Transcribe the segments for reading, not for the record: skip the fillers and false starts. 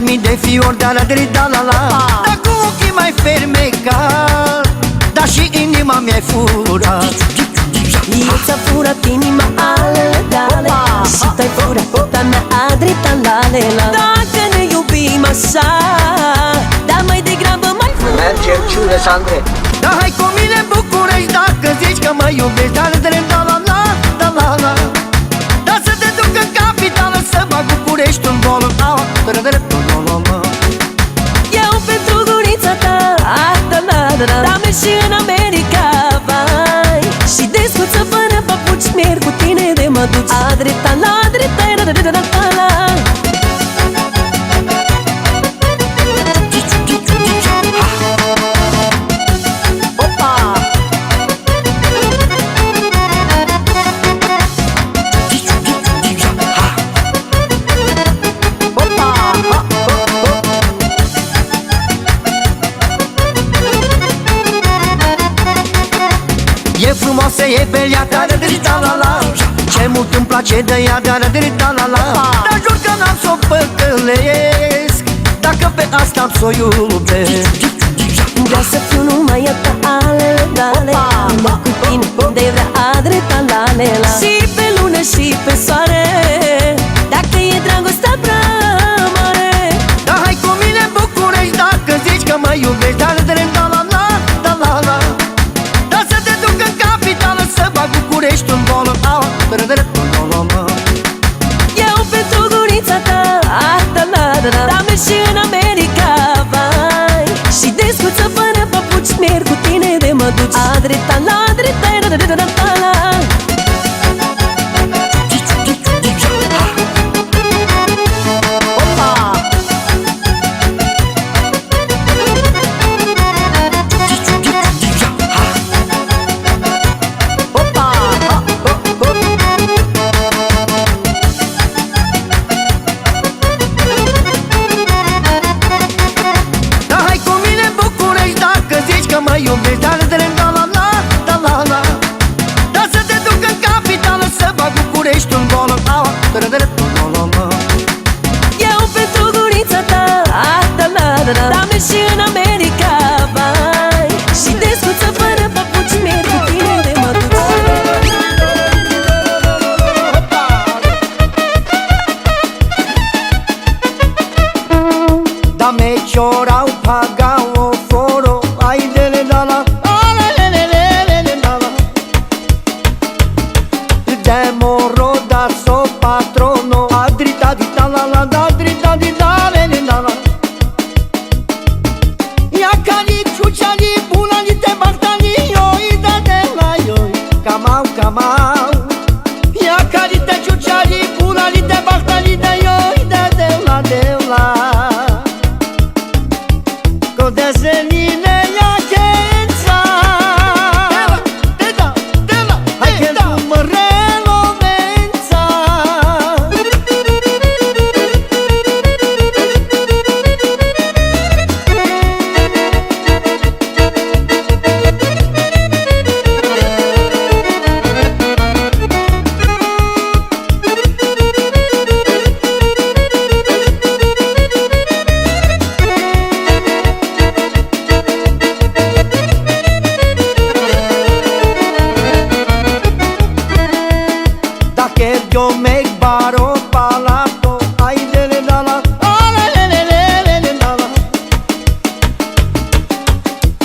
mii de fiori, da-la-da-la-la. Dar cu ochii mai fermecat, dar și inima mi-ai furat. Eu ți-am furat inima, ale-dale, și tu-ai furat fata mea, adrita-la-le-la. Dacă ne iubim așa, dar mai degrabă mai furt. Mergem, ciule, Sandre. Da, hai cu mine în București, dacă zici că mă iubești, da-la-da-la-la, da-la-la. Dar să te duc în capitală, să bag București un bol. Eu pentru gurița ta, dar merg și în America, vai. Și descuță fără papuci, merg cu tine de mă duci. Adreta-la, adreta-la-la-la-la. E frumoasă, e belia, da-la-da-la-la. Ce mult îmi place de ea, da-la-da-la-la. Dar jur că n-am s-o păcălesc, dacă pe asta am s-o iubesc. Vreau să fiu numai a ta, ale-dale, merg cu tine unde vrea, adreta-la-le-la. Și pe lună și pe soare, dacă e dragostea prea mare. Da, hai cu mine în București, dacă zici că mă iubești, da-la-da-la-la, da-la-la. Dar să te duc în capitală, să bag București un bol. Eu pentru gurița ta, dar merg și în America, vai. Și descuță fără papuci, merg cu tine de mă duci. Adreta-la, adreta-la-la-la-la. Mă iubești, da-la-da-la-la, da-la-la. Dar să te duc în capitală, să bag București un bol. Eu pentru gurița ta, dar merg și în America, vai. Și descuță fără papuci, merg cu tine de mă duci. Da me ciorau pagau o foro, ai dele dala, ale-le-le-le-le-dala. De moro da so patrono, adrita di dala, da adrita di dala. Ia cali ciuciali, bulali te bartali, oi da de la oi, camau, camau. Ia cali te ciuciali, bulali te bartali, de oi da de la. Codeseline ia chența, hai che numărelo mența. Yo me baro palato, ai dele dala, ale-le-le-le-le-dala.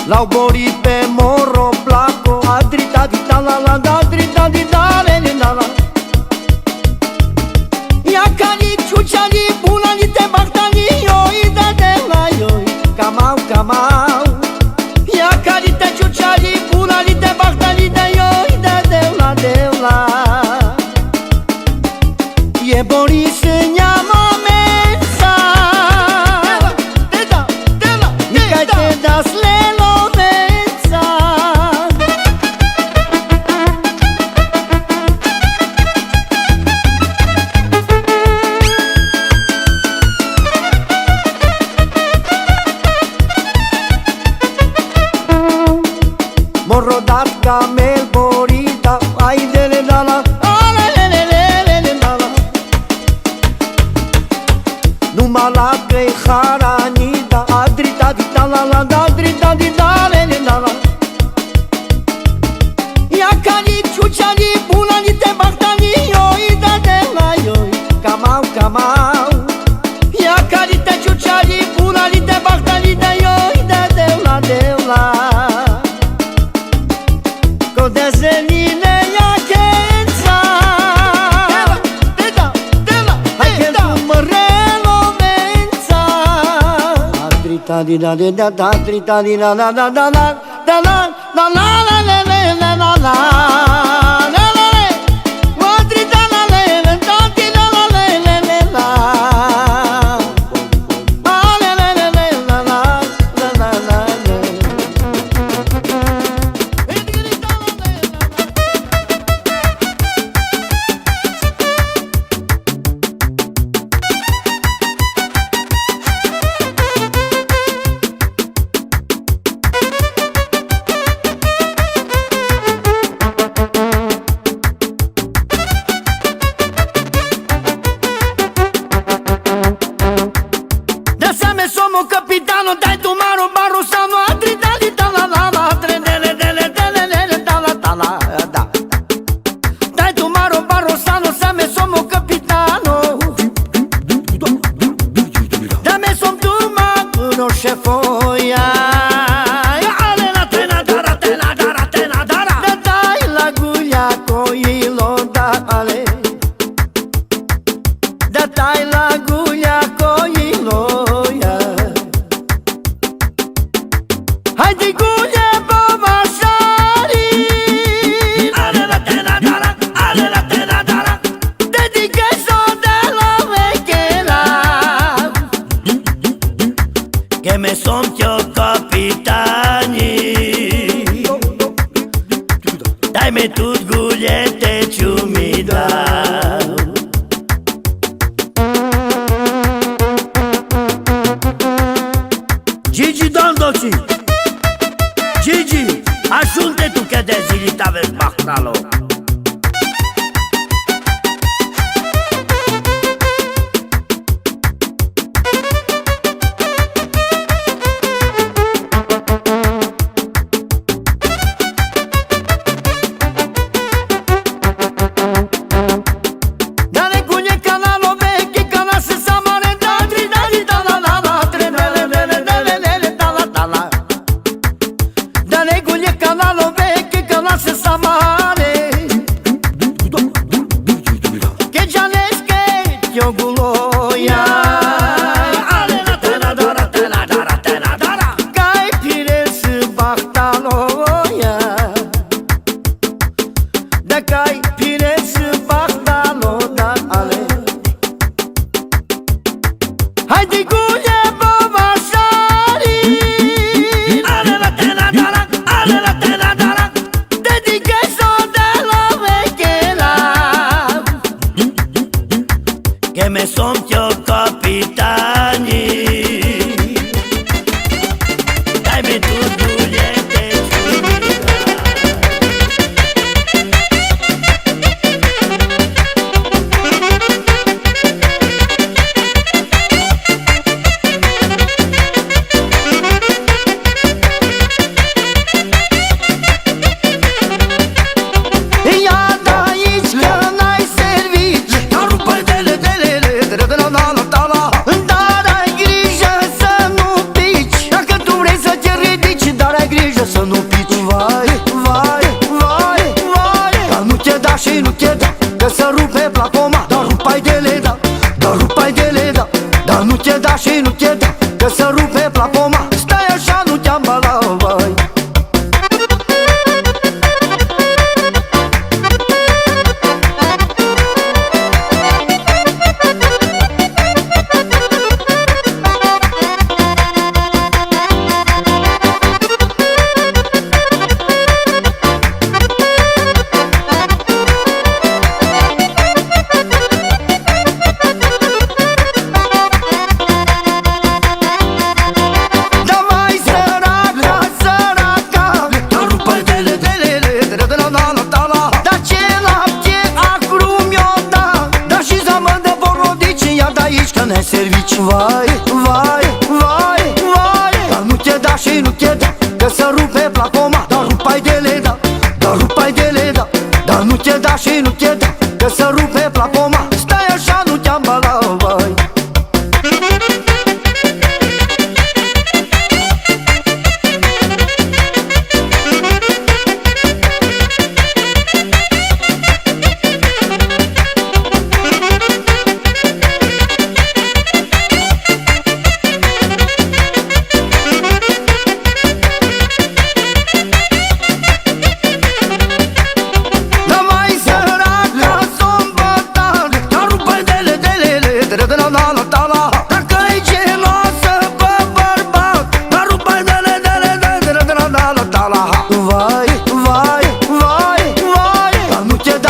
L-au borit pe moro placo, adrita di dala, da adrita di dala. Ia cali ciuciali, bulali te bartali, oi da de la oi, camau, camau. Ia cali te ciuciali, bulali te bartali, de oi da de la. E Boris llama mensa, mica te das lelo mensa. Morro dat camel borita, ai dele dala, ale-le-le-le-le-dala. Numai la că-i la la da dri da di da le le la la. Ya kali chuchali bulani te baktani yoi da de la yoi. Kamau kamau. Ya kali te chuchali bulani te baktani de yoi da de la. Ko de zenile ya kenza. Hai che numărelo menza. Drita di da de da da drita di la la la la la la la la la la la la la la la la wa drita la la la da di la la la la la la ah la la la la la la la la Sono capitano, dai tu maro barro sano altri dali dalla la la tre delle dalla dalla da. Dai tu maro barro sano sa me sono capitano. Da me son tu ma uno scefoia. Ale la tena dara dara. Da dai la guglia coilo da ale. Da dai la guglia coilo. Hai di guglie bomasari. Ale la tena dara. Dediche sono della vecchiera. Che me son tio capitani. Dai me tut gugliette ciumida. Gigi Dondoci. Gigi, ajunte tu che desilita ver bahtalo. Dale cugne canalo vecchi canase samare dali da la la la tre dele da la. Dale guglie canalo vecchi canase samare. Che già ne scheggio guloia. Ale la tena dara. Gai pire su bahtaloia. Da gai pire su bahtalo da ale. Hai di guglie bomasari. Ale la tena dara. Dediche sono della vecchiera. Che me son tio capitani. Dai me tu gugliette Ia da aici că n-ai servici. Dar rupă dele da, dai grijă să nu pici. Dacă tu vrei să te ridici, să rupe plapoma. Dar rupai de leda, dar rupai de leda, dar nu te da și nu te da, că să rupe plapoma. Stai așa, nu te-am balat, vai.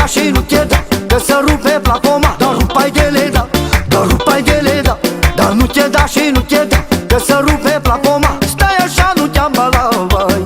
Și nu te da, că să rupe plapoma. Dar rupai de leda, dar rupai de leda, dar nu te da și nu te da, că să rupe plapoma. Stai așa, nu te-am balat, vai.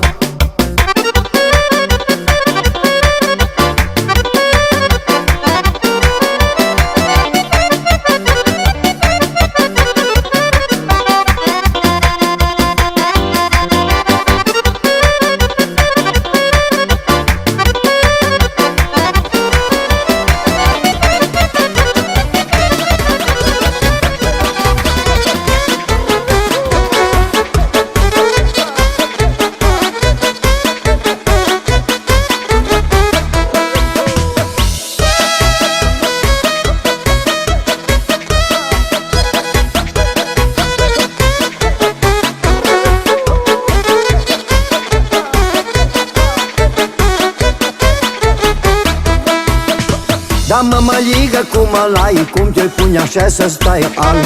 Da, mămăligă cu mălai, cum te-i pune așa să stai ale.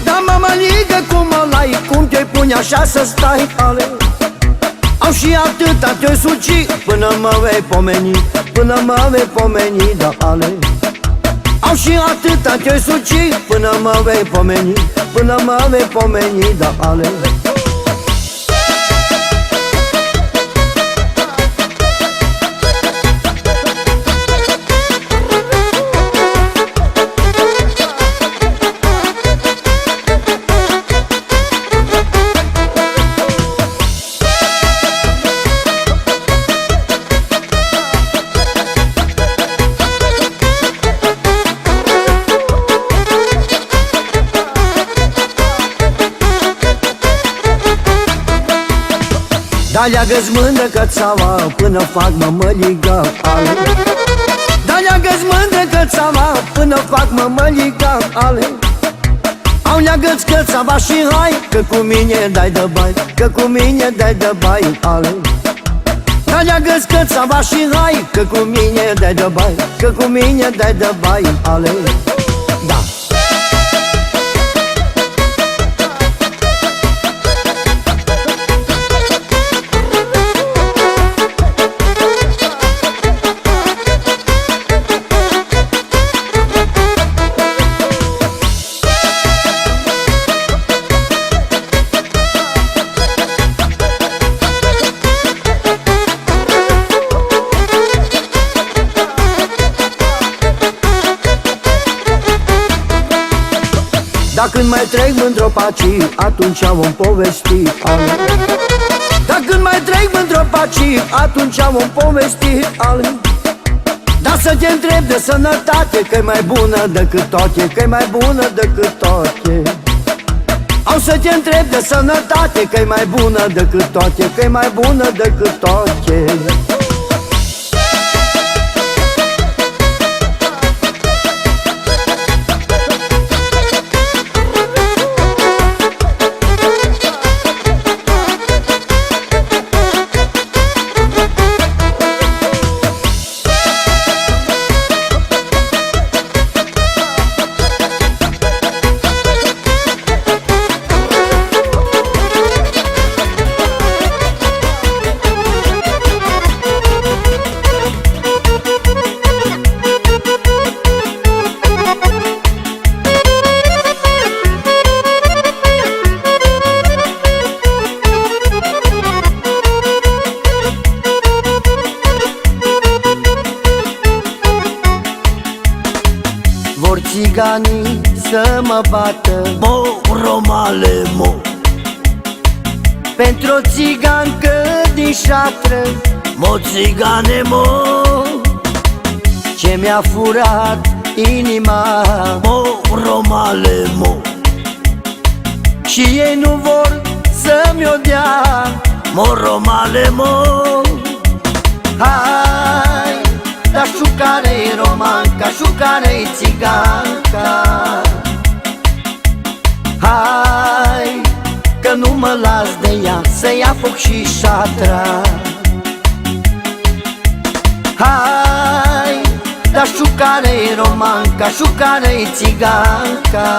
Da, mămăligă cu mălai, cum te-i pune așa să stai ale. Au și atâta te-o suci, până mă vei pomeni, până mă vei pomeni, da ale. Au și atâta te-o suci, până mă vei pomeni, până mă vei pomeni, da ale. Da, leagă-ți mândră cățava, până fac mămăliga ale. Da, leagă-ți mândră cățava, până fac mămăliga ale. Au leagă-ți cățava și hai, că cu mine dai de bai, că cu mine dai de bai ale. Da, leagă-ți cățava și hai, că cu mine dai de bai, că cu mine dai de bai ale. Da. Dacă când mai trec mândr-o paci, atunci vom povesti ale. Dacă când mai trec mândr-o paci, atunci vom povesti ale. Dar să te întreb de sănătate, că-i mai bună decât toate, că-i mai bună decât toate. Au să te întreb de sănătate, că-i mai bună decât toate, că-i mai bună decât toate. Vor țiganii să mă bată, Mo, romale, mo, pentru o țigancă din șatră, Mo țigane, mo, ce mi-a furat inima. mo romale, mo, Și ei nu vor să-mi o dea. mo romale, mo, Hai, dar șucare-i romanca, șucare-i țiganca. Hai, că nu mă las de ea, să ia foc și șatra. Hai, dar șucare-i romanca, șucare-i țiganca.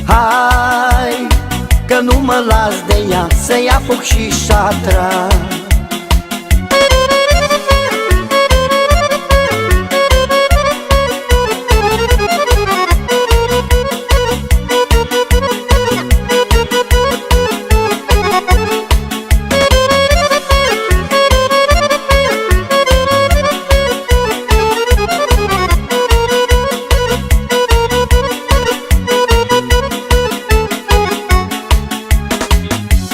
Hai, că nu mă las de ea, să ia foc și șatra.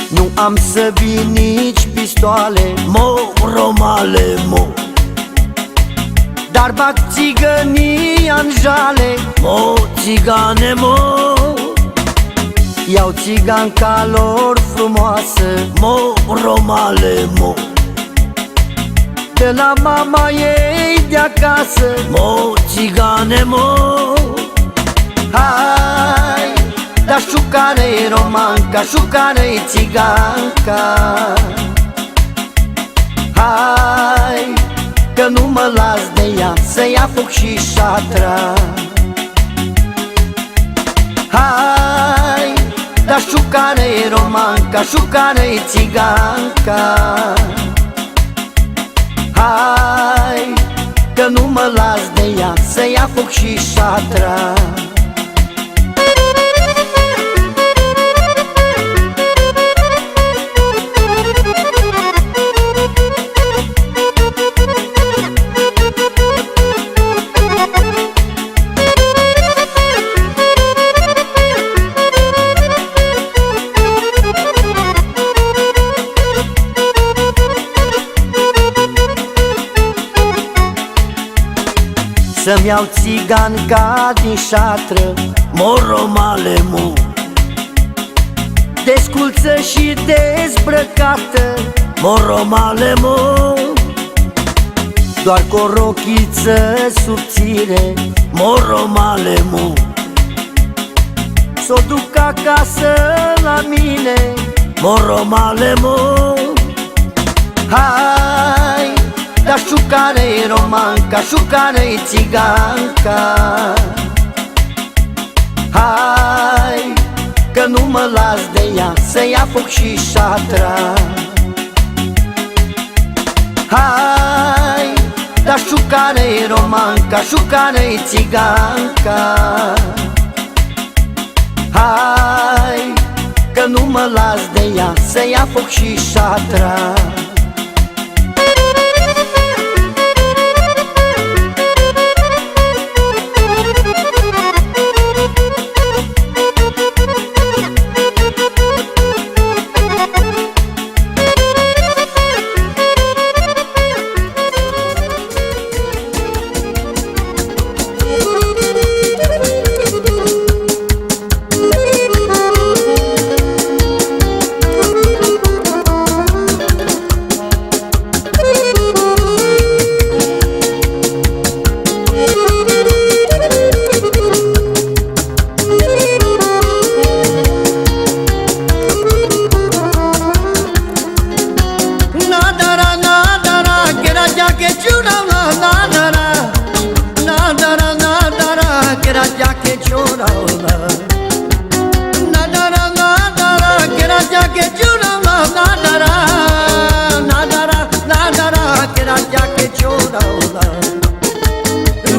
Nu am să vin nici pistoale, mo romale, mo, dar bag țigănia-n jale. mo țigane, mo, Iau țiganca lor frumoasă, mo romale, mo, de la mama ei de acasă. mo țigane, mo, Hai, dar șucare-i romanca, șucare-i țiganca. Hai, că nu mă las de ea, să ia foc și șatra. Hai, dar șucare-i romanca, șucare-i țiganca. Hai, că nu mă las de ea, să ia foc și șatra. Să-mi iau țiganca din șatră, mo romale, mo, desculță și dezbrăcată, mo romale, mo, doar cu o rochiță subțire, mo romale, mo, s-o duc acasă la mine. mo romale, mo, Hai, dar șucare-i romanca, șucare-i țiganca. Hai, că nu mă las de ea, să ia foc și șatra. Hai, dar șucare-i romanca, șucare-i țiganca. Hai, că nu mă las de ea, să ia foc și șatra.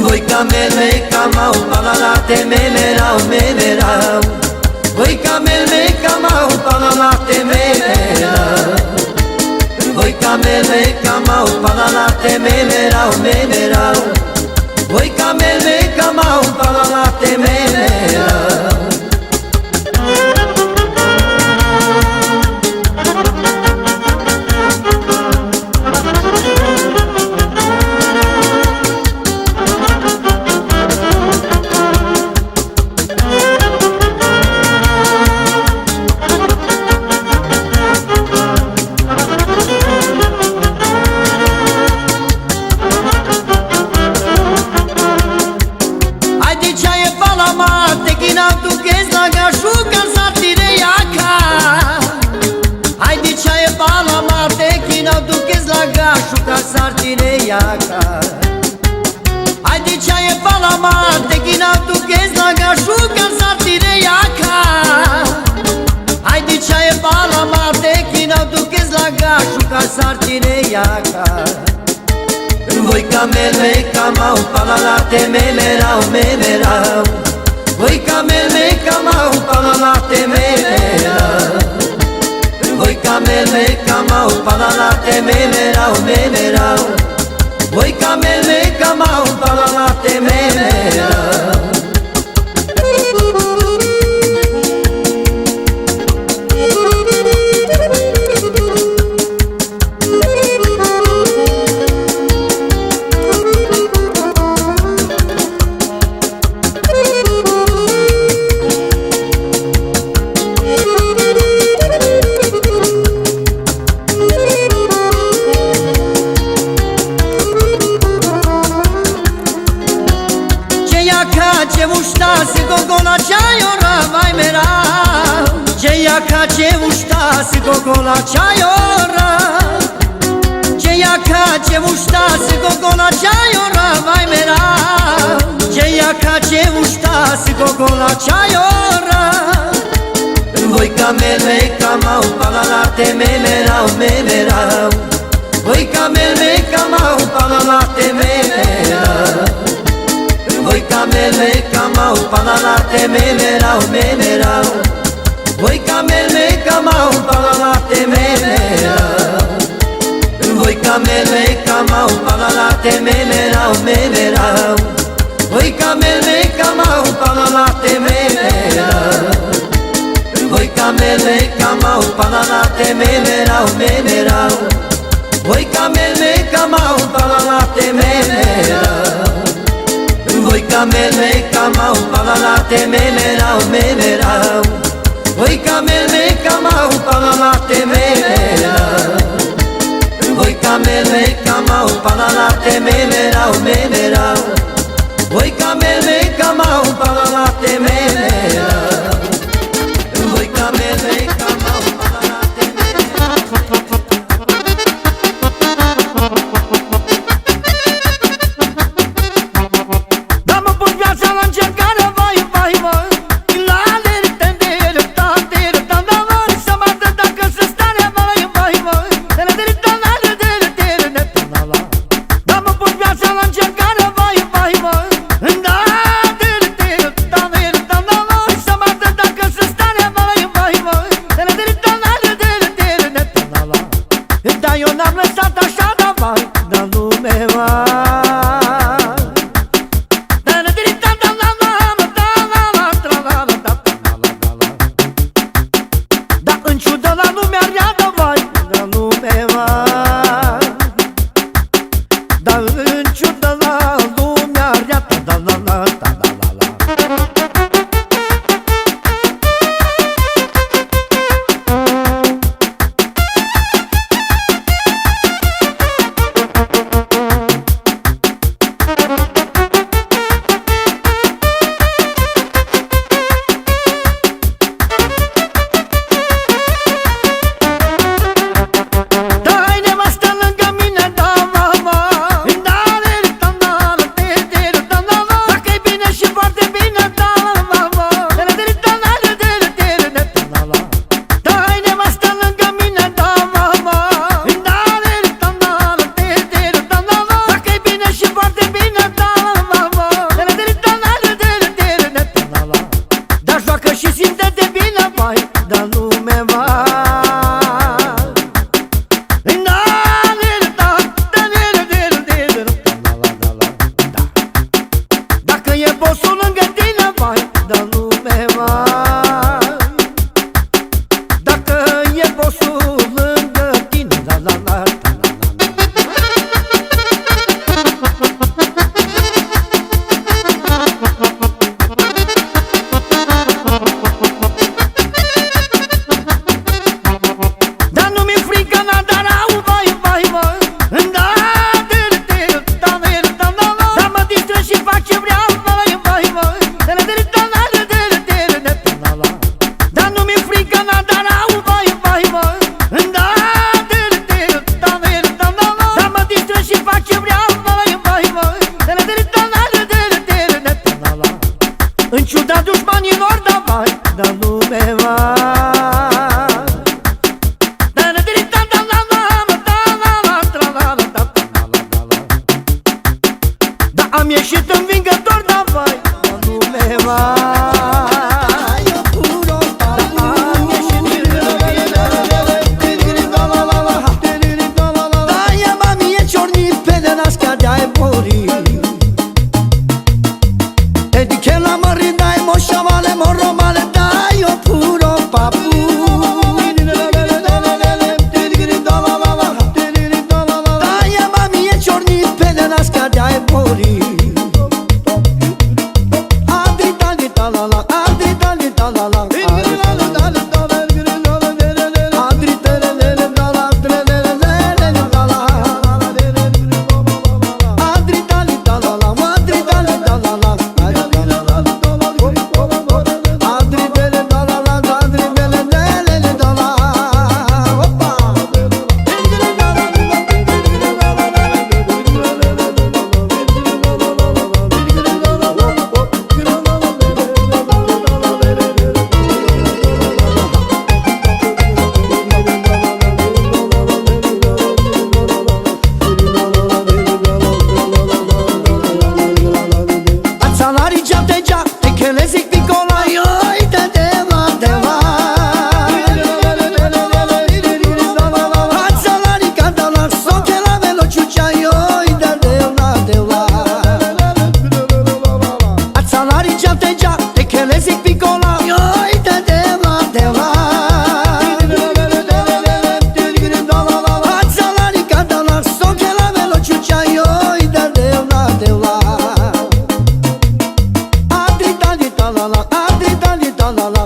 Voi camele camau, palala te memerau, memerau. Voi camele camau, palala te memerau. Voi camele camau, palala te memerau, memerau. Voi camele camau, palala te memerau. juca sarcineaca. Voi camele camau, palalate memerau, memerau. Voi camele camau, palalate memerau. Voi camele camau, palalate memerau, memerau. Voi camele camau, palalate memerau. Ce ușta se gogola ceaiora mai merau. Ce iaca ce ușta se gogola ceaiora. Ce iaca ce ușta se gogola ceaiora mai merau. Ce iaca ce ușta se gogola ceaiora. Voi camele camau, palalate memerau, memerau. Voi camele camau, palalate memerau. Voi camele camau, palalate memerau, memerau. Voi camele camau, palalate memerau. Voi camele camau, palalate memerau, memerau. Voi camele camau, palalate memerau. Voi camele camau, palalate memerau, memerau. Voi camele camau, palalate memerau. Voi camele camau, palalate memerau, memerau. Voi camele camau, palalate memerau. Voi camele camau, palalate memerau, memerau. Voi camele camau, palalate memerau. Voi camele camau, palalate memerau. ieșit învingător, dar vai, lume mai puro papu. Am ieșit da ja mam je čorni pederasca da je bori. Edike la mări dai moșavale moromale dai o puro papu. Da ja mam je čorni pederasca da je bori. Adri dali dalala, adri dali dalala, adri telele dala, telele dala, adri dali dalala, adri dali dalala, adri dele dalala, adri dele dala. Hoppa. Ațalari geam te chele zic picola, ioi de la. Ațalari cantala, so che la velo ciuccia, ioi de la. Ațalari geam te chele zic picola, ioi de la. Ațalari cantala, so che la velo ciuccia, ioi de la. Adri dali dalala, adri dali dalala,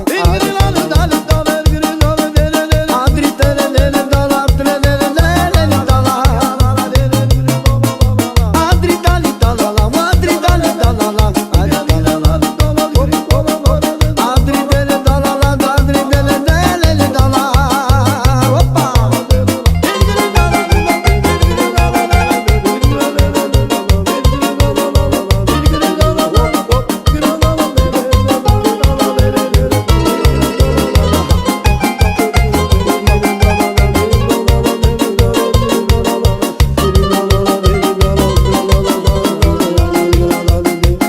adri telele dala, telele dala. Adri dali dalala, adri dali dalala, adri dele dalala, adri dele dala. Hoppa.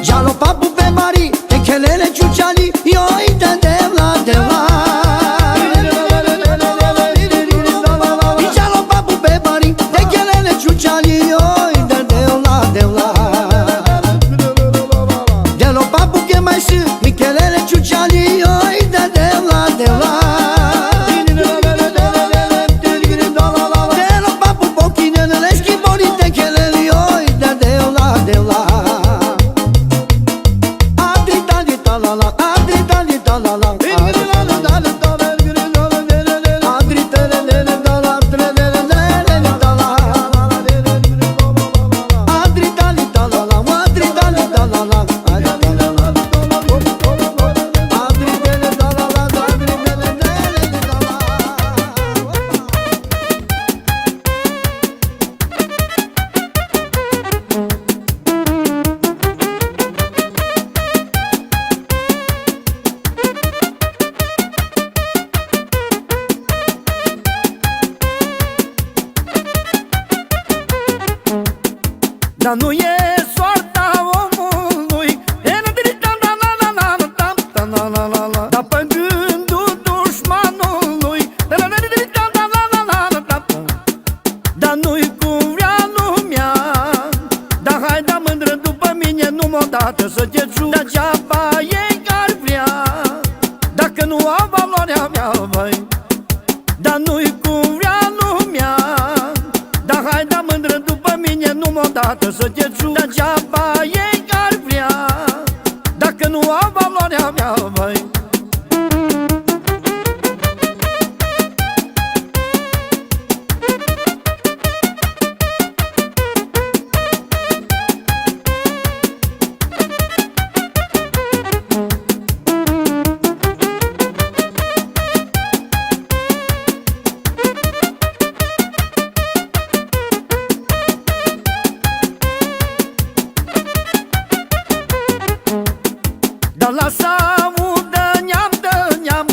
Jalo papu pe mari, te chelele ciuciali, ioi de la. Jalo papu pe mari, te chelele ciuciali, ioi de la. Jalo papu che mai și, mi chelele ciuciali, ioi de la. Jalo papu pochinele, le schibori te chelele, ioi de la. Adri dali dalala, adri dali dalala, adri telele dala, telele dala. Adri dali dalala, adri dali dalala, adri dele dalala, adri dele dar nu e soarta omului, dar pe gândul dușmanului. Dar nu-i cum vrea lumea, dar hai da mândră după mine, nu m-o dată să te jur. Degeaba ei ar vrea, dacă nu au valoarea mea, băi. Dar nu-i cum vrea lumea, dar hai da mândră după mine, nu m-o dată să te jur. Degeaba ei ar vrea, dacă nu au valoarea mea, băi. Dar lasă audă neam de neam,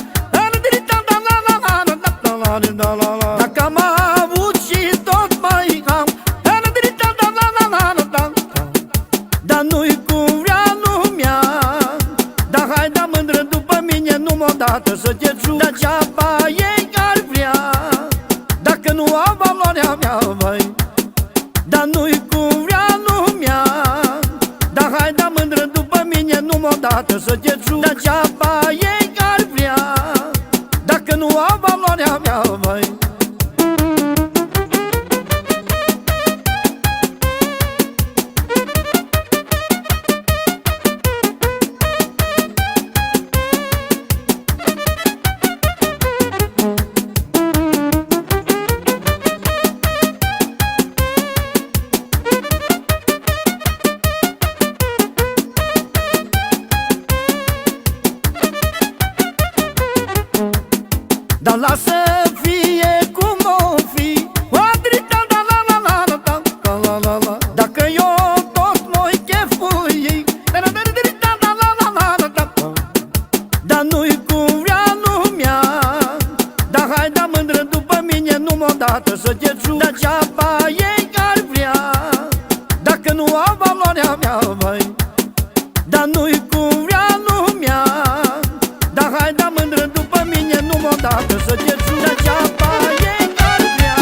dacă am avut și tot mai am, dar nu mea, vai. Dar nu-i cum vrea lumea. Dar hai, da mândră după mine, numai odată să te jur. Degeaba ei ar vrea, dacă nu au valoarea mea, vai. Dar lasă fie cum o fi, Adrita, da la la la la la la la la. Dacă eu tot mă-i chefui, da la la la la la. Dar nu-i cum vrea lumea. Dar hai, da mândră după mine, numai odată să te jur. Degeaba ei ar vrea, dacă nu au valoarea mea, vai. Dar nu-i cum vrea lumea. Dar hai, da mândră după mine, numai odată să te jur. Degeaba ei ar vrea,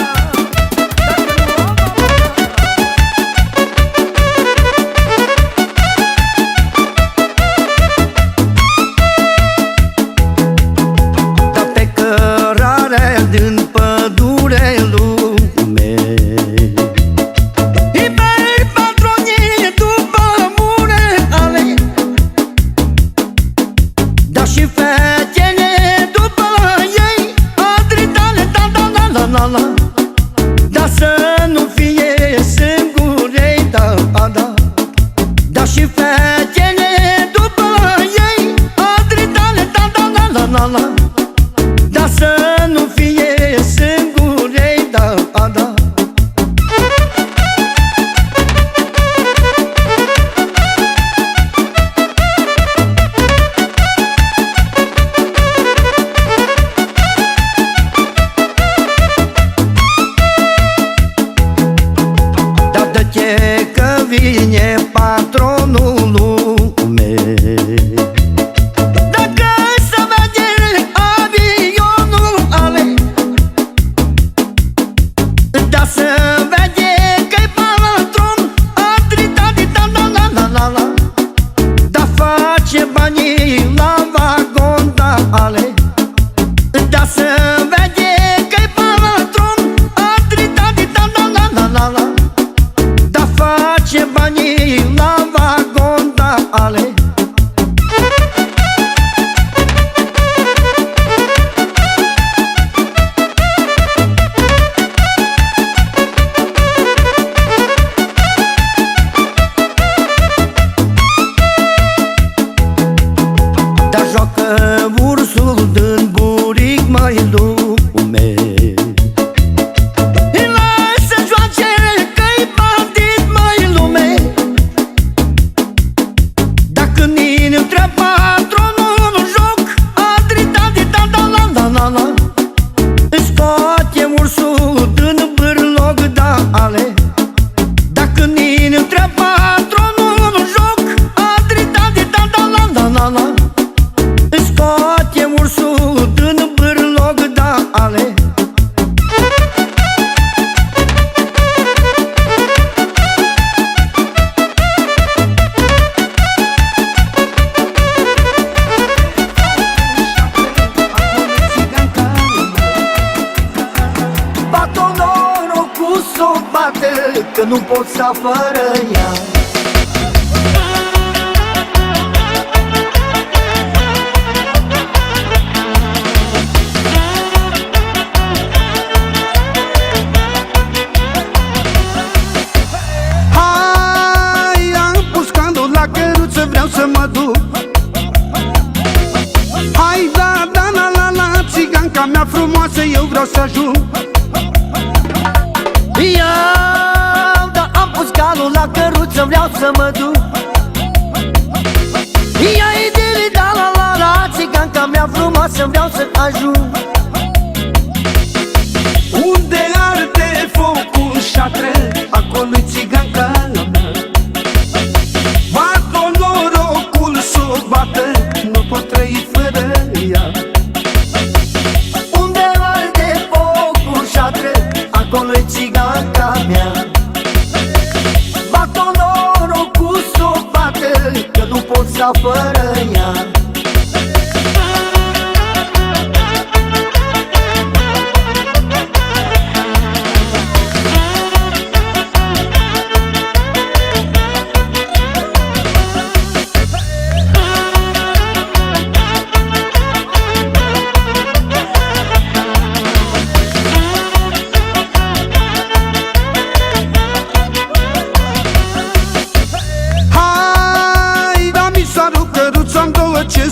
dacă nu au valoarea. Dar pe cărare din pădure lume, îi merg patronii după mure ale. Dar și fetele după ei, Adritale, da da la la la la. Dar să nu fie singurei, da da. Dar și fetele după ei, Adritale, da da la la la la. Dar să nu fie singurei, da da. Dar de-ce că vine patronul lumei, dacă să vede avionul ale. Dar să vede că-i patron, Adrita, da la la la la la. Dar face banii la vagon, da ale. Dar să vede că-i patron, Adrita, da la la la la. Dar face banii la vagon, da ale. Dar joacă ursul din buric, mai lume. Îi lasă joace că-i bandit, mai lume. Dacă ni-n intră patronul în joc, Adrita, da da la la la la. Îi scoate ursul din bârloc, da ale. Dacă ni-n intră patronul în joc, Adrita, da da la la la la. Îi scoate ursul din bârloc, da ale. Bat-o norocul s-o bate, că nu pot să fără ea. Hai, am pus candul la căruță, vreau să mă duc. Hai, da, da, la, la, la, țiganca mea frumoasă, eu vreau să ajung. Eu, da, am pus calul la căruță, vreau să mă duc. Ia-i dili, da la la la, țiganca mea frumoasă, vreau să ajung. Unde arde focul șatră, acolo-i țiganca mea. Bat-o norocul s-o bată, nu pot trăi fără ea. Unde arde focul șatră, acolo-i țiganca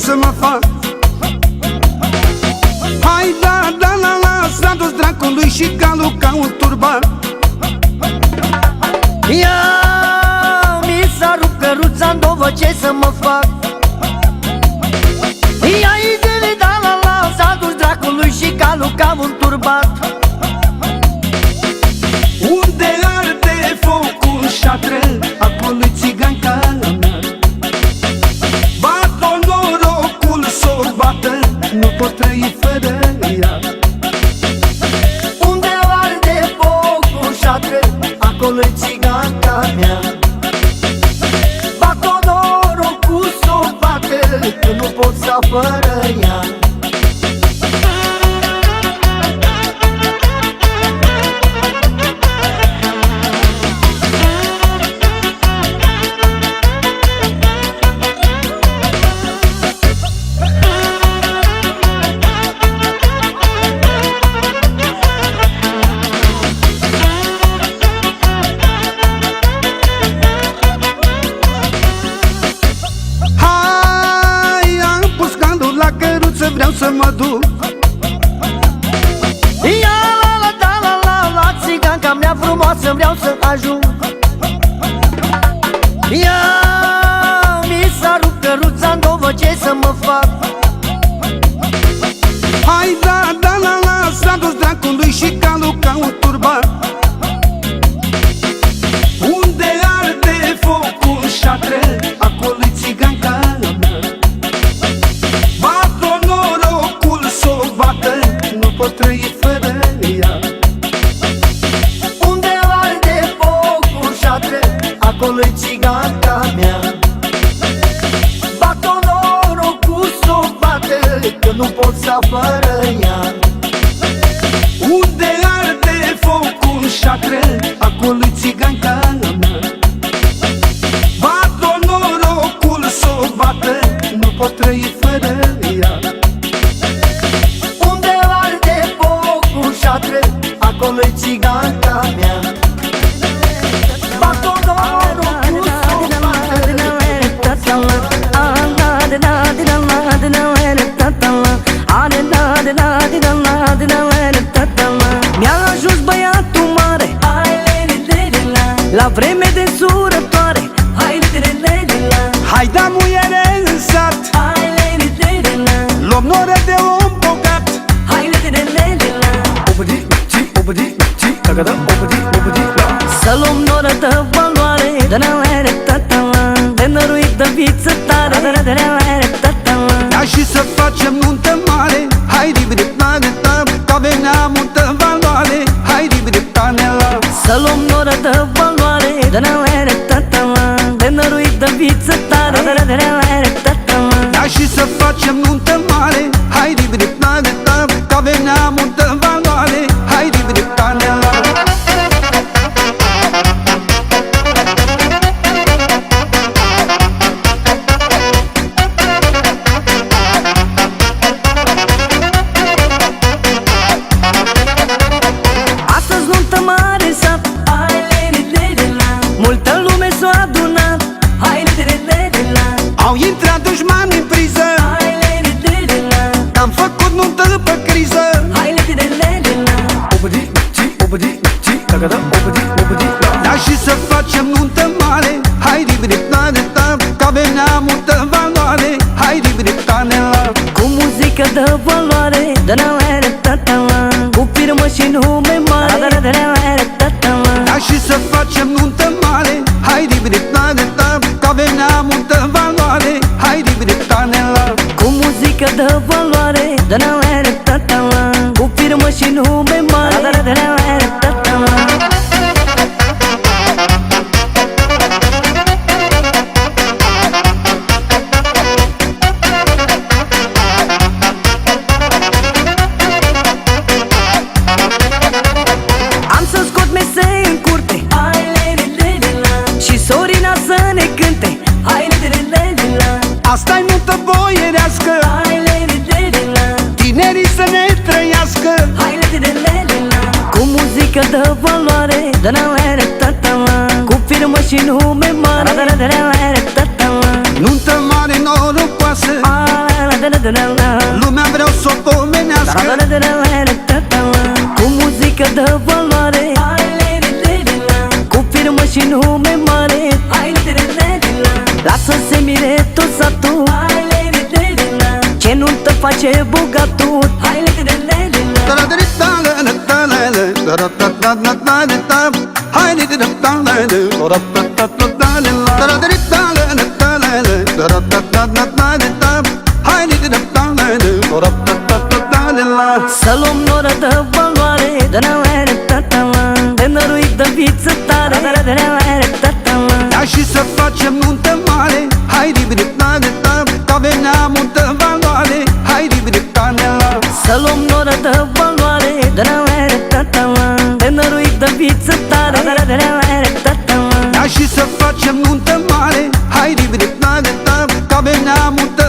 să mă fac. Hai da, da, la, la, s-a dus dracului și calul ca un turban. Ia, mi s-a rupt căruța-n dovă, ce să mă fac? Ia, idele, da, la, la, s-a dus dracului și calul ca un turban. Unde arde focul șatră, acolo-i țiganca mea. Bat-o norocul s-o bată, nu pot trăi fără ea. Unde arde focul șatră, acolo-i țiganca mea. Bat-o norocul s-o bată, că nu pot să fără ea. Vreau să mă duc. Ia, la, la, da, la, la, la, țiganca mea frumoasă, vreau să ajung. Ia, mi s-a rupt căruța-n dovă, ce să mă fac? Hai da, da, la, la, s-a dus dracului și calul ca un turban. Unde arde focul șatră, acolo-i țiganca mea. Nu pot trăi fără ea. Unde arde focul șatră, acolo-i țiganca mea. Bat-o norocul s-o bată, că nu pot să fără ea. Unde arde focul șatră, acolo-i țiganca mea. Bat-o norocul s-o bată, nu pot trăi fără ea. Acolo-i țiganca mea. Bat-o norocul s-o bată. Mi-a ajuns băiatul mare, la vreme de surătoare. Hai da muiere în sat, luăm noră de om bogat. Să luăm noră de valoare, de năruit de viță tare. Ia și să facem nuntă mare, hai ribri-tane-ta, că avem multă valoare. Hai ribri-tane-la. Să luăm noră de valoare, de năruit de viță tare. Ia și să facem nuntă mare, hai ribri-tane-ta, că avem multă valoare. Hai ribri-tane-la. Astăzi nuntă mare în sat, multă lume s-a adunat. Au intrat dușmani în priză, am făcut nuntă pe criză. Ia și să facem nuntă mare, hai ribri-tane-ta, că avem multă valoare. Hai ribri-tane-la. Cu muzică de valoare, cu firmă și nume mare. Ia și să facem nuntă mare, hai ribri-tane-ta, că avem multă valoare. Hai ribri-tane-la. Cu muzică de valoare, cu firmă și nume mare. Am să scot mesei în curte și Sorina să ne cânte. Asta-i nuntă boierească, tinerii să ne trăiască. Cu muzică de valoare, cu firmă și nume mare. Nuntă mare norocoasă, Lumea vreau să o pomenească, cu muzică de valoare, cu firmă și nume mare. Lasă să mire tot satul, ce nu te face bogatul. Să luăm noră de valoare, tânăruit de viță tare, ia și să facem nuntă mare. Hai ribri-ta-de-ta, că avem neamul de valoare. Hai ribri-ta-de-la. să luăm noră de valoare, tânăruit de viță tare. Ia și să facem nuntă mare. Hai ribri-ta-de-ta, că avem neamul de